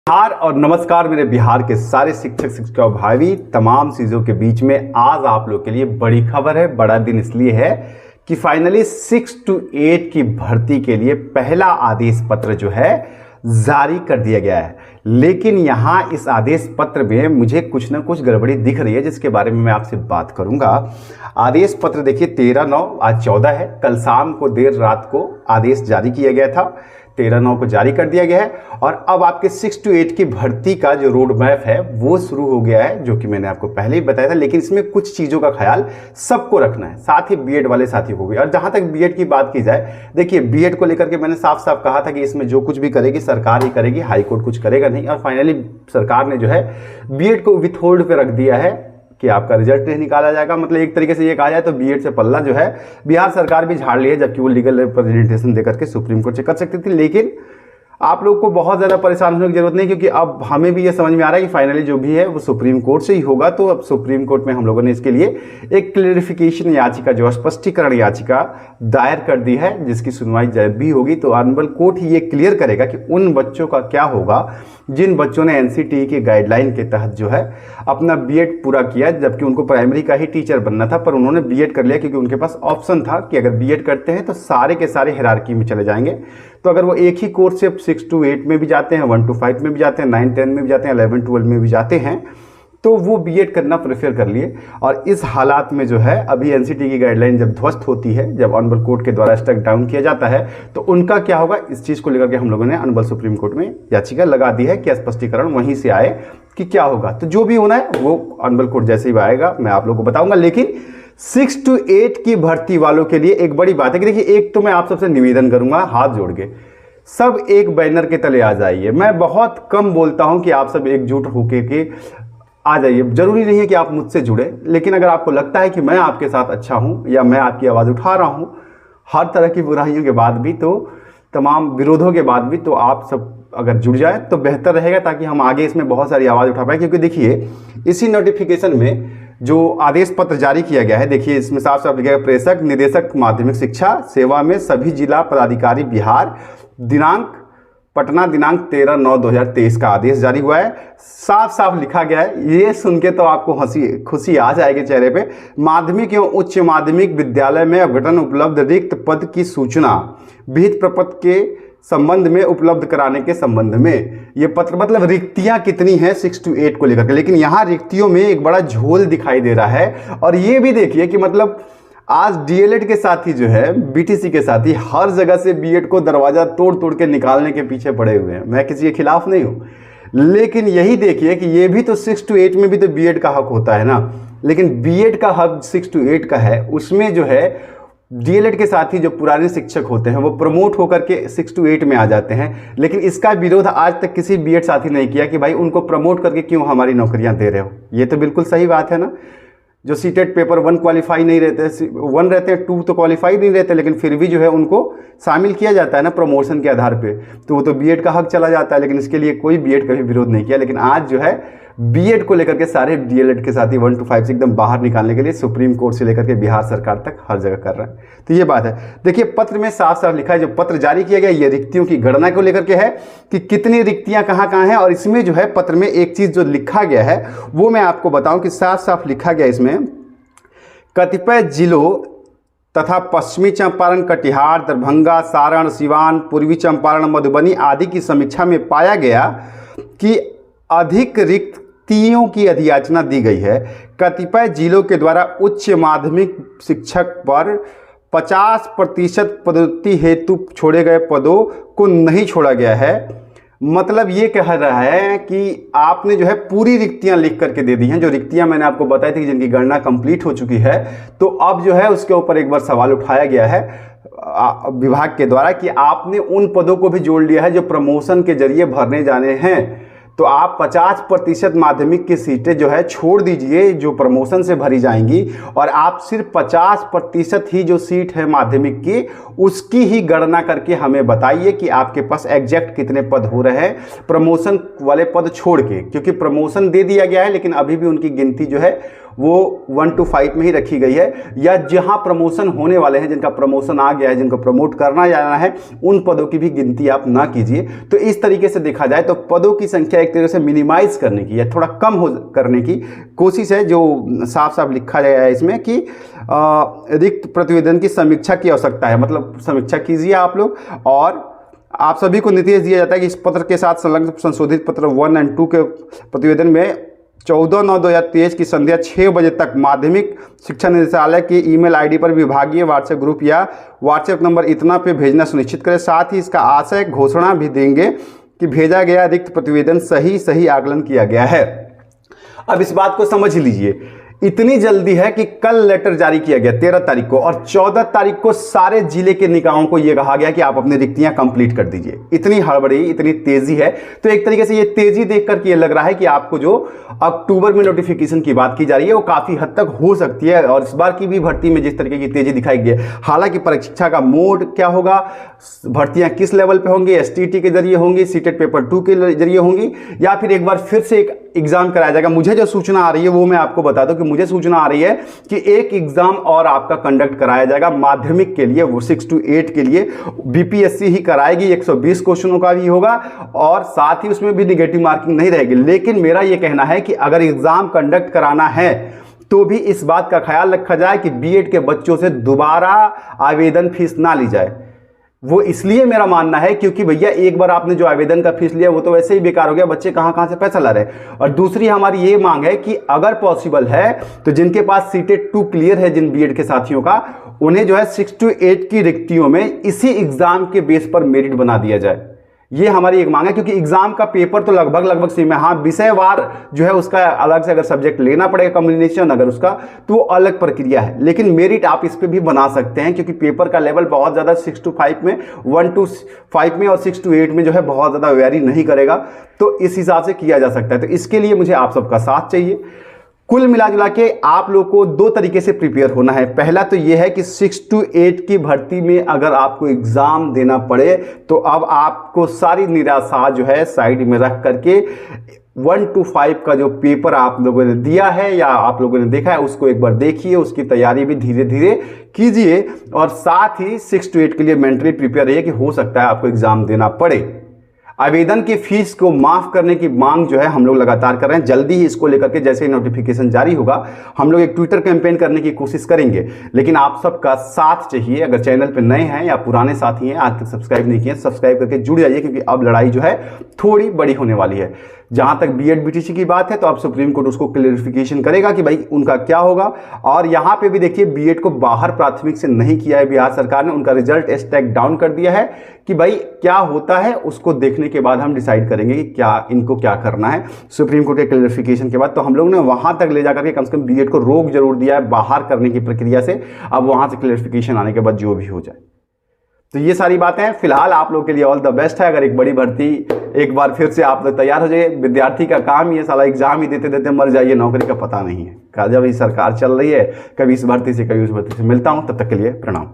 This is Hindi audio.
बिहार और नमस्कार मेरे बिहार के सारे शिक्षक शिक्षिका भाई, तमाम चीज़ों के बीच में आज आप लोग के लिए बड़ी खबर है। बड़ा दिन इसलिए है कि फाइनली 6 to 8 की भर्ती के लिए पहला आदेश पत्र जो है जारी कर दिया गया है। लेकिन यहाँ इस आदेश पत्र में मुझे कुछ ना कुछ गड़बड़ी दिख रही है, जिसके बारे में मैं आपसे बात करूंगा। आदेश पत्र देखिए 13/9, आज 14 है, कल शाम को देर रात को आदेश जारी किया गया था। 13/9 को जारी कर दिया गया है और अब आपके 6 to 8 की भर्ती का जो रोड मैप है वो शुरू हो गया है, जो कि मैंने आपको पहले ही बताया था। लेकिन इसमें कुछ चीज़ों का ख्याल सबको रखना है, साथ ही बीएड वाले साथी को भी। और जहां तक बीएड की बात की जाए, देखिए बीएड को लेकर के मैंने साफ साफ कहा था कि इसमें जो कुछ भी करेगी सरकार ही करेगी, हाईकोर्ट कुछ करेगा नहीं। और फाइनली सरकार ने जो है बीएड को विथ होल्ड पे रख दिया है कि आपका रिजल्ट नहीं निकाला जाएगा। मतलब एक तरीके से ये कहा जाए तो बीएड से पल्ला जो है बिहार सरकार भी झाड़ ली है, जबकि वो लीगल रिप्रेजेंटेशन देकर के सुप्रीम कोर्ट से कर सकती थी। लेकिन आप लोग को बहुत ज़्यादा परेशान होने की जरूरत नहीं, क्योंकि अब हमें भी ये समझ में आ रहा है कि फाइनली जो भी है वो सुप्रीम कोर्ट से ही होगा। तो अब सुप्रीम कोर्ट में हम लोगों ने इसके लिए एक क्लेरिफिकेशन याचिका, जो स्पष्टीकरण याचिका दायर कर दी है, जिसकी सुनवाई जब भी होगी तो ऑनरेबल कोर्ट ही ये क्लियर करेगा कि उन बच्चों का क्या होगा जिन बच्चों ने एनसीटीई के गाइडलाइन के तहत जो है अपना बीएड पूरा किया, जबकि उनको प्राइमरी का ही टीचर बनना था, पर उन्होंने बीएड कर लिया क्योंकि उनके पास ऑप्शन था कि अगर बीएड करते हैं तो सारे के सारे हायरार्की में चले जाएंगे। तो अगर वो एक ही कोर्स से 6 to 8 में भी जाते हैं, 1 to 5 में भी जाते हैं, 9, 10 में भी जाते हैं, 11, 12 में भी जाते हैं, तो वो बीएड करना प्रेफर कर लिए। और इस हालात में जो है अभी एनसीटीई की गाइडलाइन जब ध्वस्त होती है, जब ऑनरेबल कोर्ट के द्वारा स्ट्रक डाउन किया जाता है, तो उनका क्या होगा, इस चीज़ को लेकर के हम लोगों ने ऑनरेबल सुप्रीम कोर्ट में याचिका लगा दी है कि स्पष्टीकरण वहीं से आए कि क्या होगा। तो जो भी होना है वो ऑनरेबल कोर्ट जैसे ही आएगा मैं आप लोगों को बताऊंगा। लेकिन 6 to 8 की भर्ती वालों के लिए एक बड़ी बात है कि देखिए, एक तो मैं आप सबसे निवेदन करूंगा हाथ जोड़ के, सब एक बैनर के तले आ जाइए। मैं बहुत कम बोलता हूं कि आप सब एकजुट होकर के आ जाइए। जरूरी नहीं है कि आप मुझसे जुड़े, लेकिन अगर आपको लगता है कि मैं आपके साथ अच्छा हूं या मैं आपकी आवाज़ उठा रहा हूं हर तरह की बुराइयों के बाद भी, तो तमाम विरोधों के बाद भी, तो आप सब अगर जुड़ जाए तो बेहतर रहेगा, ताकि हम आगे इसमें बहुत सारी आवाज़ उठा पाए। क्योंकि देखिए इसी नोटिफिकेशन में जो आदेश पत्र जारी किया गया है, देखिए इसमें साफ साफ लिखा है, प्रेषक निदेशक माध्यमिक शिक्षा सेवा में सभी जिला पदाधिकारी बिहार, दिनांक पटना, दिनांक 13/9/2023 का आदेश जारी हुआ है। साफ साफ लिखा गया है, ये सुन के तो आपको खुशी आ जाएगी चेहरे पे। माध्यमिक एवं उच्च माध्यमिक विद्यालय में अवगठन उपलब्ध रिक्त पद की सूचना विहित प्रपत्र के संबंध में उपलब्ध कराने के संबंध में। ये पत्र मतलब रिक्तियां कितनी हैं 6 to 8 को लेकर के। लेकिन यहाँ रिक्तियों में एक बड़ा झोल दिखाई दे रहा है। और ये भी देखिए कि मतलब आज डीएलएड के साथी जो है, बीटीसी के साथी हर जगह से बीएड को दरवाजा तोड़ तोड़ के निकालने के पीछे पड़े हुए हैं। मैं किसी के खिलाफ नहीं हूँ, लेकिन यही देखिए कि ये भी तो 6 to 8 में भी तो बीएड का हक होता है ना। लेकिन बीएड का हक 6 to 8 का है, उसमें जो है डीएलएड के साथ ही जो पुराने शिक्षक होते हैं वो प्रमोट होकर के 6 to 8 में आ जाते हैं। लेकिन इसका विरोध आज तक किसी बीएड साथी नहीं किया कि भाई उनको प्रमोट करके क्यों हमारी नौकरियां दे रहे हो। ये तो बिल्कुल सही बात है ना। जो सीटेट पेपर 1 क्वालिफाई नहीं रहते, 1 रहते हैं, 2 तो क्वालिफाई नहीं रहते, लेकिन फिर भी जो है उनको शामिल किया जाता है ना प्रमोशन के आधार पे, तो वो तो बीएड का हक चला जाता है। लेकिन इसके लिए कोई बीएड कभी विरोध नहीं किया। लेकिन आज जो है बीएड को लेकर के सारे डीएलएड के साथी 1 to 5 से एकदम बाहर निकालने के लिए सुप्रीम कोर्ट से लेकर के बिहार सरकार तक हर जगह कर रहे हैं। तो ये बात है। देखिए पत्र में साफ साफ लिखा है, जो पत्र जारी किया गया ये रिक्तियों की गणना को लेकर के है कि कितनी रिक्तियां कहाँ कहाँ हैं। और इसमें जो है पत्र में एक चीज़ जो लिखा गया है वो मैं आपको बताऊं कि साफ साफ लिखा गया इसमें, कतिपय जिलों तथा पश्चिमी चंपारण, कटिहार, दरभंगा, सारण, सिवान, पूर्वी चंपारण, मधुबनी आदि की समीक्षा में पाया गया कि अधिक रिक्तियों की अधियाचना दी गई है। कतिपय जिलों के द्वारा उच्च माध्यमिक शिक्षक पर 50% पदोन्नति हेतु छोड़े गए पदों को नहीं छोड़ा गया है। मतलब ये कह रहा है कि आपने जो है पूरी रिक्तियां लिख करके दे दी हैं, जो रिक्तियां मैंने आपको बताई थी जिनकी गणना कंप्लीट हो चुकी है। तो अब जो है उसके ऊपर एक बार सवाल उठाया गया है विभाग के द्वारा कि आपने उन पदों को भी जोड़ लिया है जो प्रमोशन के जरिए भरने जाने हैं। तो आप 50% माध्यमिक की सीटें जो है छोड़ दीजिए जो प्रमोशन से भरी जाएंगी, और आप सिर्फ 50% ही जो सीट है माध्यमिक की उसकी ही गणना करके हमें बताइए कि आपके पास एग्जैक्ट कितने पद हो रहे हैं प्रमोशन वाले पद छोड़ के। क्योंकि प्रमोशन दे दिया गया है लेकिन अभी भी उनकी गिनती जो है वो 1 to 5 में ही रखी गई है, या जहां प्रमोशन होने वाले हैं, जिनका प्रमोशन आ गया है, जिनको प्रमोट करना जाना है, उन पदों की भी गिनती आप ना कीजिए। तो इस तरीके से देखा जाए तो पदों की संख्या एक तरह से मिनिमाइज करने की या थोड़ा कम हो करने की कोशिश है, जो साफ साफ लिखा गया है इसमें कि रिक्त प्रतिवेदन की समीक्षा की आवश्यकता है। मतलब समीक्षा कीजिए आप लोग, और आप सभी को निर्देश दिया जाता है कि इस पत्र के साथ संलग्न संशोधित पत्र 1 और 2 के प्रतिवेदन में 14/9/2023 की संध्या 6 बजे तक माध्यमिक शिक्षा निदेशालय की ईमेल आईडी पर विभागीय व्हाट्सएप ग्रुप या व्हाट्सएप नंबर इतना पे भेजना सुनिश्चित करें। साथ ही इसका आशय घोषणा भी देंगे कि भेजा गया रिक्त प्रतिवेदन सही आकलन किया गया है। अब इस बात को समझ लीजिए, इतनी जल्दी है कि कल लेटर जारी किया गया 13 तारीख को, और 14 तारीख को सारे जिले के निकायों को यह कहा गया कि आप अपनी रिक्तियां कंप्लीट कर दीजिए। इतनी हड़बड़ी, इतनी तेजी है। तो एक तरीके से ये तेजी देखकर के ये लग रहा है कि आपको जो अक्टूबर में नोटिफिकेशन की बात की जा रही है वो काफी हद तक हो सकती है। और इस बार की भी भर्ती में जिस तरीके की तेजी दिखाई गई है, हालांकि परीक्षा का मोड क्या होगा, भर्तियां किस लेवल पे होंगी, एसटीटी के जरिए होंगी, सीटेट पेपर 2 के जरिए होंगी, या फिर एक बार फिर से एक एग्जाम कराया जाएगा। मुझे जो सूचना आ रही है वो मैं आपको बता दूं कि मुझे सूचना आ रही है कि एक एग्जाम और आपका कंडक्ट कराया जाएगा माध्यमिक के लिए, वो 6 to 8 के लिए बीपीएससी ही कराएगी। 120 क्वेश्चनों का भी होगा और साथ ही उसमें भी निगेटिव मार्किंग नहीं रहेगी। लेकिन मेरा यह कहना है कि अगर एग्जाम कंडक्ट कराना है तो भी इस बात का ख्याल रखा जाए कि बीएड के बच्चों से दोबारा आवेदन फीस ना ली जाए। वो इसलिए मेरा मानना है क्योंकि भैया एक बार आपने जो आवेदन का फीस लिया वो तो वैसे ही बेकार हो गया, बच्चे कहां से पैसा ला रहे। और दूसरी हमारी ये मांग है कि अगर पॉसिबल है तो जिनके पास सीटेट 2 क्लियर है, जिन बीएड के साथियों का, उन्हें जो है 6 to 8 की रिक्तियों में इसी एग्जाम के बेस पर मेरिट बना दिया जाए। ये हमारी एक मांग है, क्योंकि एग्जाम का पेपर तो लगभग सेम है। हाँ, विषयवार जो है उसका अलग से अगर सब्जेक्ट लेना पड़ेगा, कॉम्बिनेशन अगर उसका, तो वो अलग प्रक्रिया है। लेकिन मेरिट आप इस पे भी बना सकते हैं, क्योंकि पेपर का लेवल बहुत ज़्यादा 6 to 5 में, 1 to 5 में और 6 to 8 में जो है बहुत ज़्यादा वेरी नहीं करेगा। तो इस हिसाब से किया जा सकता है। तो इसके लिए मुझे आप सबका साथ चाहिए। कुल मिला जुला के आप लोग को 2 तरीके से प्रिपेयर होना है। पहला तो यह है कि 6 to 8 की भर्ती में अगर आपको एग्जाम देना पड़े तो अब आपको सारी निराशा जो है साइड में रख करके 1 to 5 का जो पेपर आप लोगों ने दिया है या आप लोगों ने देखा है उसको एक बार देखिए, उसकी तैयारी भी धीरे धीरे कीजिए, और साथ ही 6 to 8 के लिए मेंटली प्रिपेयर रहिए कि हो सकता है आपको एग्जाम देना पड़े। आवेदन की फीस को माफ करने की मांग जो है हम लोग लगातार कर रहे हैं। जल्दी ही इसको लेकर के जैसे ही नोटिफिकेशन जारी होगा हम लोग एक ट्विटर कैंपेन करने की कोशिश करेंगे। लेकिन आप सबका साथ चाहिए। अगर चैनल पे नए हैं या पुराने साथी हैं, आज तक सब्सक्राइब नहीं किए, सब्सक्राइब करके जुड़ जाइए, क्योंकि अब लड़ाई जो है थोड़ी बड़ी होने वाली है। जहां तक बीएड बीटीसी की बात है तो अब सुप्रीम कोर्ट उसको क्लेरिफिकेशन करेगा कि भाई उनका क्या होगा। और यहां पे भी देखिए बीएड को बाहर प्राथमिक से नहीं किया है बिहार सरकार ने, उनका रिजल्ट स्टैक डाउन कर दिया है कि भाई क्या होता है उसको देखने के बाद हम डिसाइड करेंगे कि क्या इनको क्या करना है। सुप्रीम कोर्ट के क्लेरिफिकेशन के बाद तो हम लोग ने वहां तक ले जाकर के कम से कम बीएड को रोक जरूर दिया है बाहर करने की प्रक्रिया से। अब वहां से क्लेरिफिकेशन आने के बाद जो भी हो जाए, तो ये सारी बातें फिलहाल आप लोग के लिए ऑल द बेस्ट है। अगर एक बड़ी भर्ती एक बार फिर से आप लोग तैयार हो जाइए। विद्यार्थी का काम ये साला एग्जाम ही देते देते मर जाइए, नौकरी का पता नहीं है। जब ही सरकार चल रही है, कभी इस भर्ती से कभी उस भर्ती से। मिलता हूं, तब तक के लिए प्रणाम।